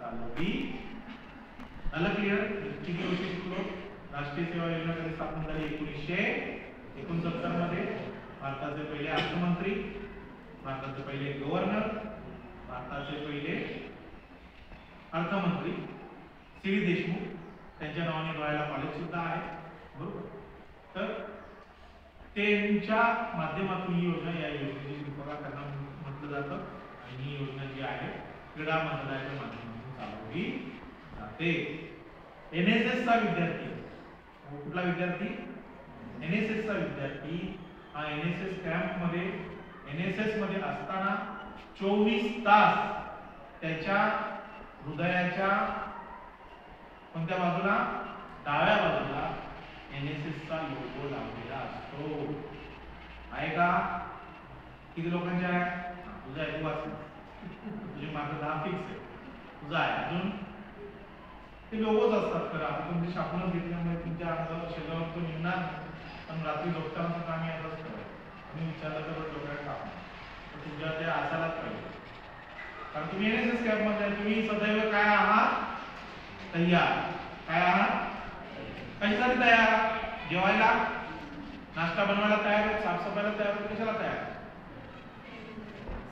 चालवली. आलं क्लिअर? किती वर्षी शिकलो? राष्ट्रीय सेवा योजना कधी स्थापन झाली? 1969 मध्ये. भारताचे पहिले अर्थमंत्री, भारताचे पहिले गव्हर्नर, भारताचे पहिले अर्थमंत्री सी देशमुख, त्यांच्या नावाने डोळ्याला कॉलेज सुद्धा आहे, बरोबर. तर त्यांच्या माध्यमातून ही योजना, या योजनेची शिल्पकार त्यांना म्हटलं जातं. आणि ही योजना जी आहे क्रीडा मंत्रालयाच्या माध्यमातून चालवली जाते. NSS चा विद्यार्थी, कुठला विद्यार्थी? NSS चा विद्यार्थी हा NSS कॅम्प मध्ये, NSS मध्ये असताना 24 तास त्याच्या हृदयाच्या कोणत्या बाजूला? डाव्या बाजूला NSS चा लोगो लावलेला असतो. आहे का? किती लोकांच्या आहे? तुझा आहे, तू वाच. तुझे मार्क 10 फिक्स आहे, तुझा आहे. अजून ते लोगोच असतात. खरं आपण तुमची शापूनच घेतल्यामुळे तुमच्या अंगावर शरीरावर तो निघणार, पण रात्री झोपताना काम यायलाच करायचं. तुम्ही विचारलं तर डोक्यात टाकून तर तुमच्या ते असायलाच पाहिजे. कारण तुम्ही NSS कॅम्प मध्ये, तुम्ही सदैव काय आहात? तयार. काय आहात? कशासाठी तयार? जेवायला, नाश्ता बनवायला तयार, साफसफाईला तयार, कशाला तयार?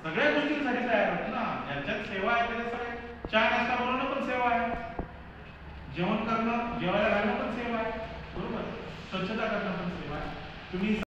सगळ्या गोष्टींसाठी तयार होत ना. ज्याच्यात सेवा आहे त्याच्या सगळ्या, चहा नाश्ता बनवणं पण सेवा आहे, जेवण करणं, जेवायला घालणं पण सेवा आहे, बरोबर. स्वच्छता करणं पण सेवा आहे. तुम्ही